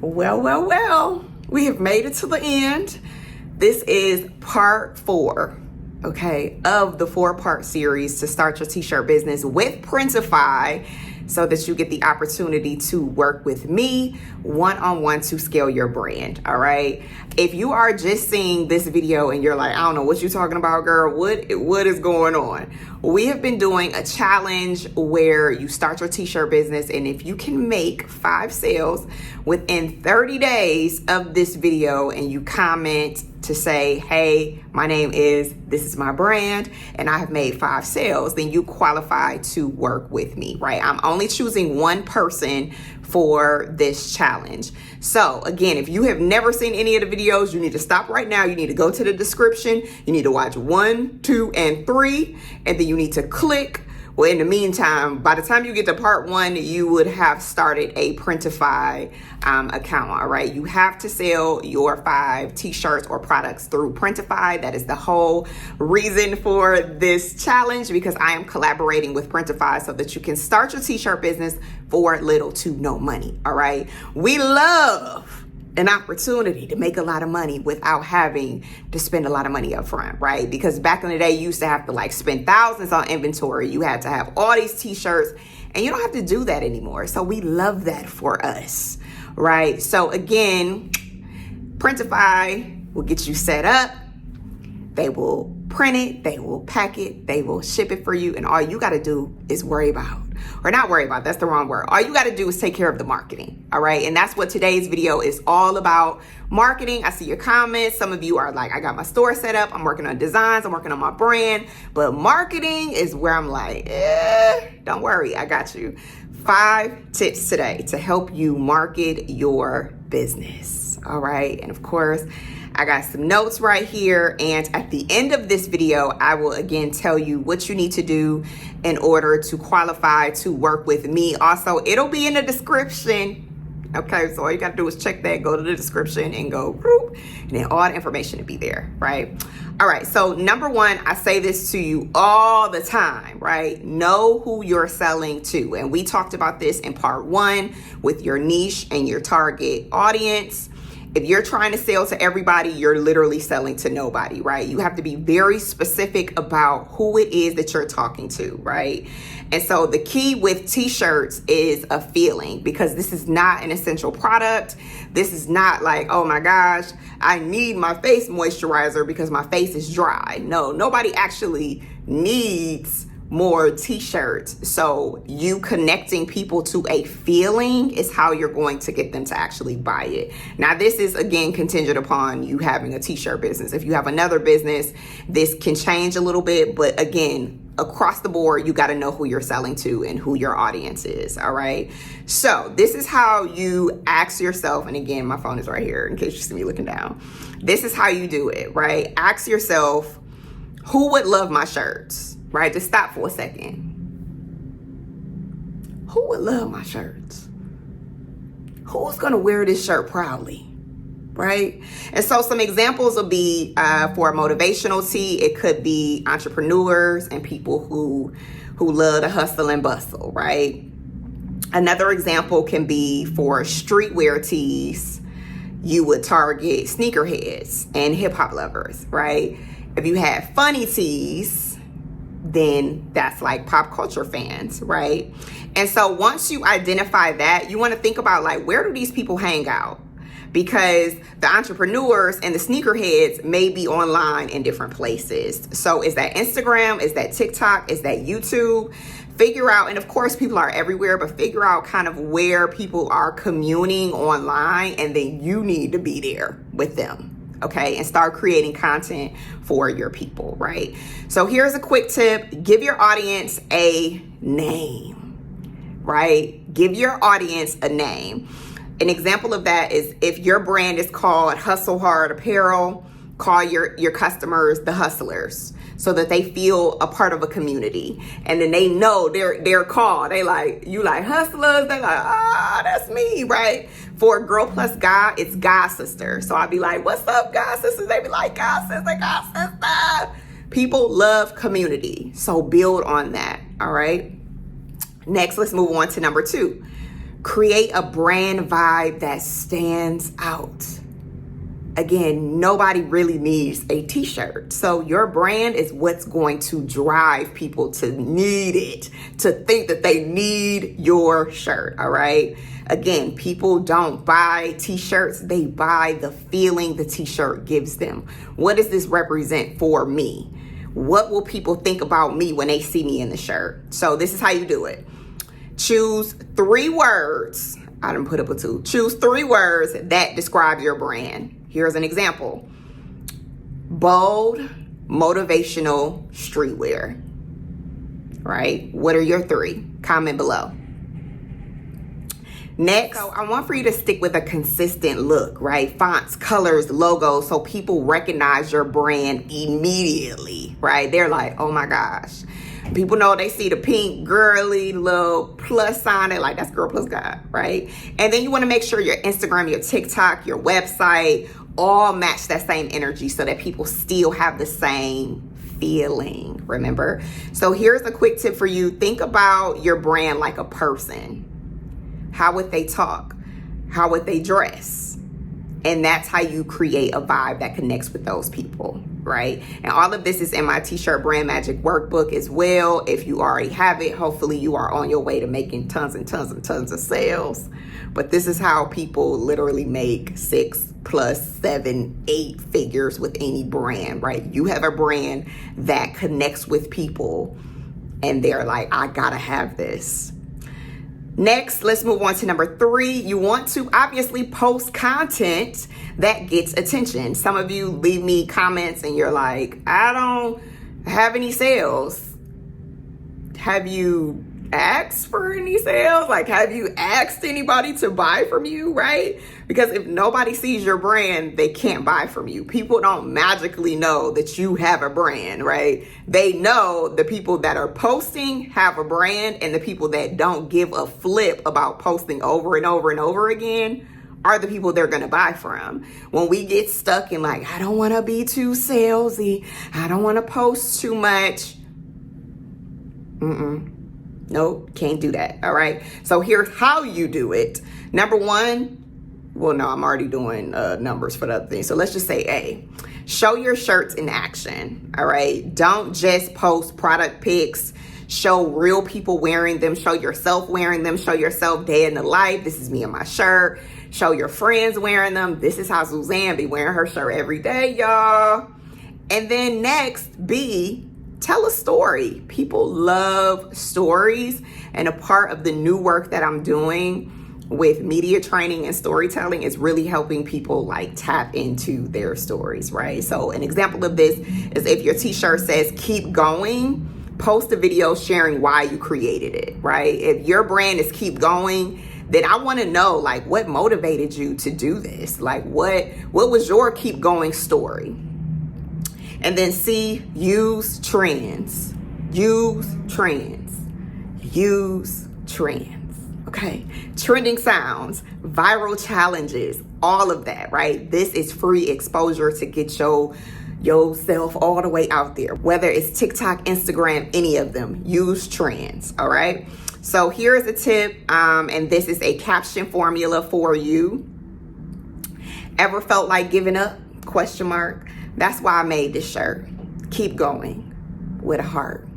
Well, we have made it to the end. This is part 4, okay, of the 4-part series to start your t-shirt business with Printify, so that you get the opportunity to work with me one-on-one to scale your brand, all right? If you are just seeing this video and you're like, I don't know what you're talking about, girl, what is going on? We have been doing a challenge where you start your t-shirt business, and if you can make 5 sales within 30 days of this video and you comment to say, hey, my name is, this is my brand, and I have made 5 sales, then you qualify to work with me, right? I'm only choosing one person for this challenge. So again, if you have never seen any of the videos, you need to stop right now. You need to go to the description. You need to watch 1, 2, and 3, and then you need to click. Well, in the meantime, by the time you get to part 1, you would have started a Printify account, all right? You have to sell your 5 t-shirts or products through Printify. That is the whole reason for this challenge, because I am collaborating with Printify so that you can start your t-shirt business for little to no money, all right? We love an opportunity to make a lot of money without having to spend a lot of money up front, right? Because back in the day, you used to have to spend thousands on inventory. You had to have all these t-shirts, and you don't have to do that anymore. So we love that for us, right? So again, Printify will get you set up. They will print it, they will pack it, they will ship it for you, and all you got to do is that's the wrong word. All you got to do is take care of the marketing, all right? And that's what today's video is all about, marketing. I see your comments. Some of you are like, I got my store set up, I'm working on designs, I'm working on my brand, but marketing is where I'm like, don't worry, I got you. 5 tips today to help you market your business, all right? And of course, I got some notes right here, and at the end of this video, I will again tell you what you need to do in order to qualify to work with me. Also, it'll be in the description, okay? So all you got to do is check that, go to the description and go, whoop, and then all the information will be there, right? All right, so number 1, I say this to you all the time, right? Know who you're selling to. And we talked about this in part 1 with your niche and your target audience. If you're trying to sell to everybody, you're literally selling to nobody, right? You have to be very specific about who it is that you're talking to, right? And so the key with t-shirts is a feeling, because this is not an essential product. This is not like, oh my gosh, I need my face moisturizer because my face is dry. No, nobody actually needs more t-shirts. So you connecting people to a feeling is how you're going to get them to actually buy it. Now, this is again contingent upon you having a t-shirt business. If you have another business, this can change a little bit, but again, across the board, you got to know who you're selling to and who your audience is, all right? So this is how you ask yourself, and again, my phone is right here in case you see me looking down. This is how you do it, right? Ask yourself, who would love my shirts? Right? Just stop for a second. Who would love my shirts? Who's going to wear this shirt proudly? Right? And so some examples will be for a motivational tee. It could be entrepreneurs and people who love to hustle and bustle, right? Another example can be for streetwear tees. You would target sneakerheads and hip hop lovers, right? If you had funny tees, then that's like pop culture fans, right? And so once you identify that, you want to think about where do these people hang out? Because the entrepreneurs and the sneakerheads may be online in different places. So is that Instagram? Is that TikTok? Is that YouTube? Figure out, and of course people are everywhere, but figure out kind of where people are communing online, and then you need to be there with them. Okay, and start creating content for your people, right? So here's a quick tip. Give your audience a name, right? Give your audience a name. An example of that is if your brand is called Hustle Hard Apparel, call your customers the hustlers, so that they feel a part of a community, and then they know they're called. They like, you like hustlers, they like, that's me, right? For Girl Plus Guy, it's Guy Sister. So I'd be like, what's up, Guy Sisters? They be like, Guy Sister, Guy Sister. People love community, so build on that, all right? Next, let's move on to number 2. Create a brand vibe that stands out. Again, nobody really needs a t-shirt. So your brand is what's going to drive people to need it, to think that they need your shirt, all right? Again, people don't buy t-shirts. They buy the feeling the t-shirt gives them. What does this represent for me? What will people think about me when they see me in the shirt? So this is how you do it. Choose 3 words. I didn't put up a 2. Choose 3 words that describe your brand. Here's an example. Bold, motivational, streetwear. Right? What are your 3? Comment below. Next, so I want for you to stick with a consistent look, right? Fonts, colors, logos, so people recognize your brand immediately, right? They're like, oh my gosh. People know they see the pink girly little plus sign, they're like, that's girl plus guy, right? And then you want to make sure your Instagram, your TikTok, your website all match that same energy so that people still have the same feeling, remember? So here's a quick tip for you. Think about your brand like a person. How would they talk? How would they dress? And that's how you create a vibe that connects with those people, right? And all of this is in my T-shirt Brand Magic workbook as well. If you already have it, hopefully you are on your way to making tons and tons and tons of sales. But this is how people literally make 6 plus 7, 8 figures with any brand, right? You have a brand that connects with people and they're like, I gotta have this. Next, let's move on to number 3. You want to obviously post content that gets attention. Some of you leave me comments and you're like, I don't have any sales. Have you asked for any sales? Like, have you asked anybody to buy from you, right? Because if nobody sees your brand, they can't buy from you. People don't magically know that you have a brand, right? They know the people that are posting have a brand, and the people that don't give a flip about posting over and over and over again are the people they're going to buy from. When we get stuck in like, I don't want to be too salesy, I don't want to post too much. Nope, can't do that. All right. So here's how you do it. Number 1, well, no, I'm already doing numbers for the other thing. So let's just say A, show your shirts in action. All right. Don't just post product pics. Show real people wearing them. Show yourself wearing them. Show yourself day in the life. This is me and my shirt. Show your friends wearing them. This is how Suzanne be wearing her shirt every day, y'all. And then next, B, tell a story. People love stories, and a part of the new work that I'm doing with media training and storytelling is really helping people like tap into their stories, right? So an example of this is if your t-shirt says keep going, post a video sharing why you created it, right? If your brand is keep going, then I want to know like what motivated you to do this? Like what was your keep going story? And then C, use trends. Use trends. Use trends. Okay. Trending sounds, viral challenges, all of that, right? This is free exposure to get yourself all the way out there. Whether it's TikTok, Instagram, any of them, use trends. All right. So here's a tip. And this is a caption formula for you. Ever felt like giving up? ? That's why I made this shirt. Keep going with a heart.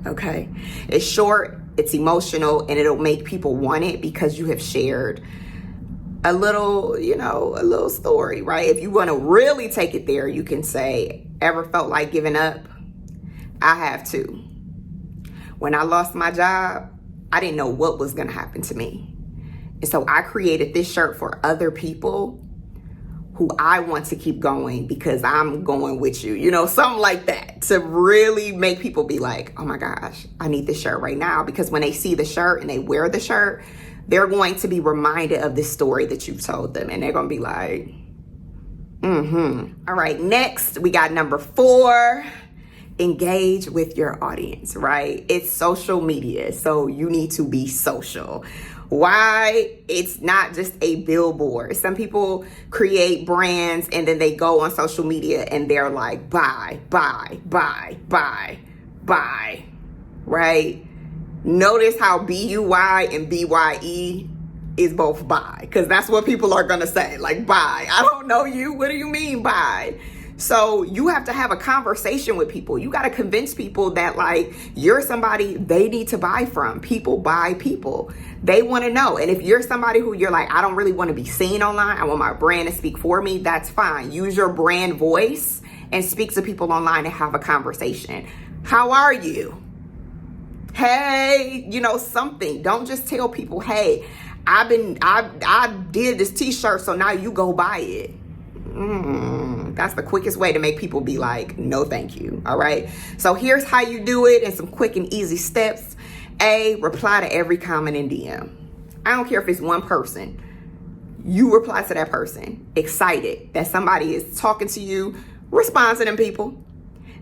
Okay. It's short, it's emotional, and it'll make people want it because you have shared a little story, right? If you want to really take it there, you can say, ever felt like giving up? I have too. When I lost my job, I didn't know what was going to happen to me. And so I created this shirt for other people who I want to keep going because I'm going with you, something like that, to really make people be like, oh my gosh, I need this shirt right now. Because when they see the shirt and they wear the shirt, they're going to be reminded of this story that you've told them. And they're going to be like, All right, next we got number 4, engage with your audience, right? It's social media, so you need to be social. Why? It's not just a billboard. Some people create brands and then they go on social media and they're like, buy, right? Notice how BUY and BYE is both buy, because that's what people are going to say, like, buy. I don't know you. What do you mean buy? So you have to have a conversation with people. You got to convince people that, like, you're somebody they need to buy from. People buy people. They want to know. And if you're somebody who you're like, I don't really want to be seen online, I want my brand to speak for me, that's fine. Use your brand voice and speak to people online and have a conversation. How are you? Hey, something. Don't just tell people, hey, I did this t-shirt, so now you go buy it. That's the quickest way to make people be like, no, thank you. All right. So here's how you do it in some quick and easy steps. A, reply to every comment in DM. I don't care if it's one person. You reply to that person, excited that somebody is talking to you. Respond to them people.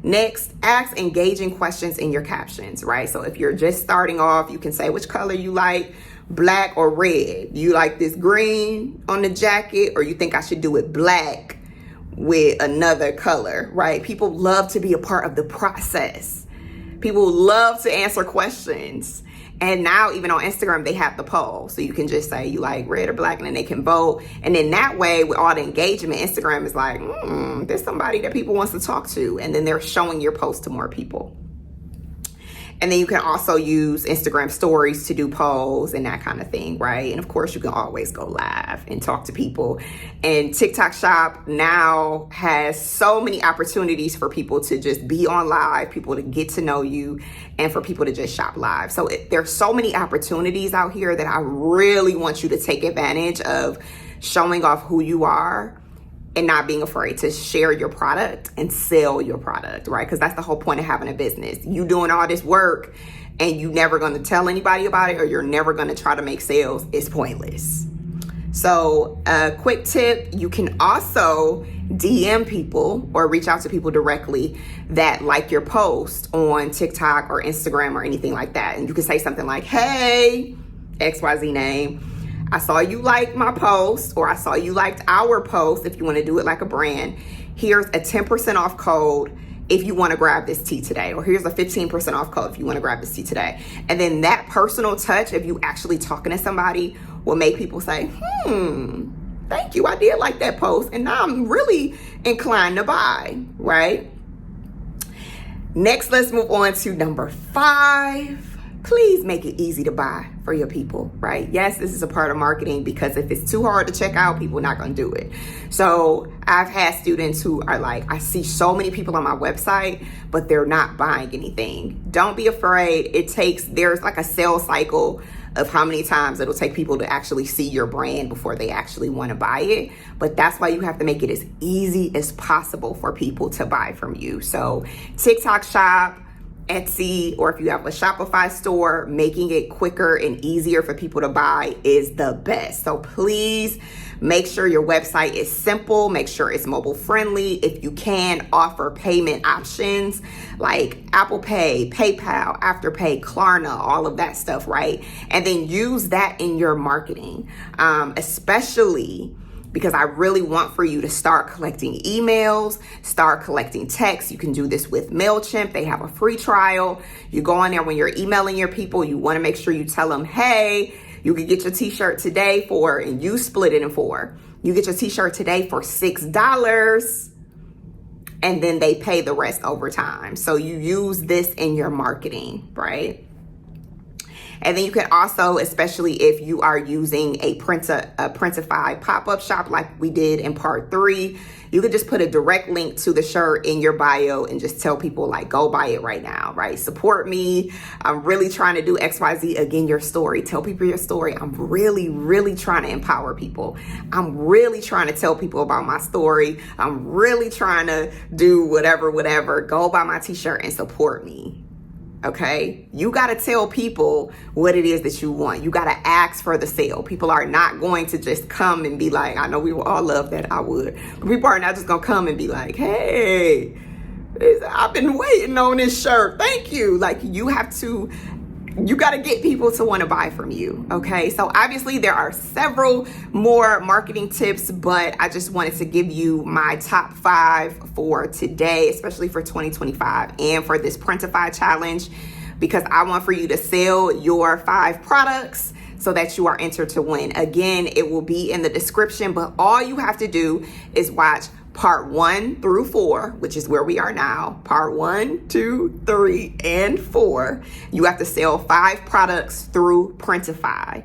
Next, ask engaging questions in your captions, right? So if you're just starting off, you can say which color you like, black or red. You like this green on the jacket, or you think I should do it black with another color, right? People love to be a part of the process. People love to answer questions. And now even on Instagram, they have the poll. So you can just say you like red or black, and then they can vote. And then that way, with all the engagement, Instagram is like, there's somebody that people wants to talk to. And then they're showing your post to more people. And then you can also use Instagram stories to do polls and that kind of thing, right? And of course, you can always go live and talk to people. And TikTok Shop now has so many opportunities for people to just be on live, people to get to know you, and for people to just shop live. So there's so many opportunities out here that I really want you to take advantage of, showing off who you are and not being afraid to share your product and sell your product, right? Because that's the whole point of having a business. You doing all this work and you never going to tell anybody about it, or you're never going to try to make sales, is pointless. So a quick tip, you can also DM people or reach out to people directly that like your post on TikTok or Instagram or anything like that. And you can say something like, hey, XYZ name, I saw you like my post, or I saw you liked our post, if you want to do it like a brand. Here's a 10% off code if you want to grab this tea today, or here's a 15% off code if you want to grab this tea today. And then that personal touch of you actually talking to somebody will make people say, thank you, I did like that post, and now I'm really inclined to buy, right? Next, let's move on to number 5. Please make it easy to buy for your people, right? Yes, this is a part of marketing, because if it's too hard to check out, people are not going to do it. So I've had students who are like, I see so many people on my website, but they're not buying anything. Don't be afraid. There's like a sales cycle of how many times it'll take people to actually see your brand before they actually want to buy it. But that's why you have to make it as easy as possible for people to buy from you. So TikTok Shop, Etsy, or if you have a Shopify store, making it quicker and easier for people to buy is the best. So please make sure your website is simple. Make sure it's mobile friendly. If you can, offer payment options like Apple Pay, PayPal, Afterpay, Klarna, all of that stuff, right? And then use that in your marketing, especially because I really want for you to start collecting emails, start collecting texts. You can do this with MailChimp. They have a free trial. You go on there when you're emailing your people. You want to make sure you tell them, hey, you can get your t-shirt today and you split it in 4. You get your t-shirt today for $6, and then they pay the rest over time. So you use this in your marketing, right? And then you can also, especially if you are using a Printify pop-up shop like we did in part 3, you could just put a direct link to the shirt in your bio and just tell people, like, go buy it right now, right? Support me. I'm really trying to do XYZ. Again, your story. Tell people your story. I'm really, really trying to empower people. I'm really trying to tell people about my story. I'm really trying to do whatever. Go buy my t-shirt and support me. Okay, you got to tell people what it is that you want. You got to ask for the sale. People are not going to just come and be like, I know we will all love that, I would. But people are not just going to come and be like, hey, I've been waiting on this shirt. Thank you. Like, you got to get people to want to buy from you. Okay, so obviously there are several more marketing tips, but I just wanted to give you my top 5 for today, especially for 2025 and for this Printify challenge. because I want for you to sell your 5 products so that you are entered to win. Again, it will be in the description, but all you have to do is watch part 1 through 4, which is where we are now. Part 1, 2, 3, and 4. You have to sell 5 products through Printify.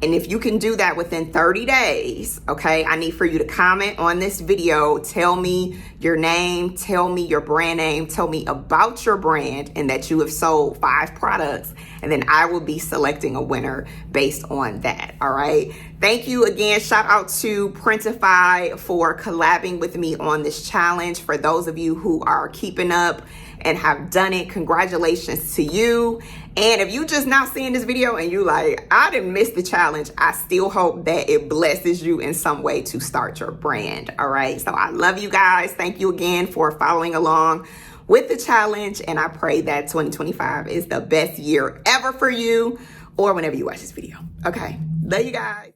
And if you can do that within 30 days, okay, I need for you to comment on this video. Tell me your name, tell me your brand name, tell me about your brand and that you have sold 5 products. And then I will be selecting a winner based on that, all right? Thank you again. Shout out to Printify for collabing with me on this challenge. For those of you who are keeping up and have done it, congratulations to you. And if you just now seeing this video and you like, I didn't miss the challenge, I still hope that it blesses you in some way to start your brand. All right. So I love you guys. Thank you again for following along with the challenge. And I pray that 2025 is the best year ever for you, or whenever you watch this video. Okay. Love you guys.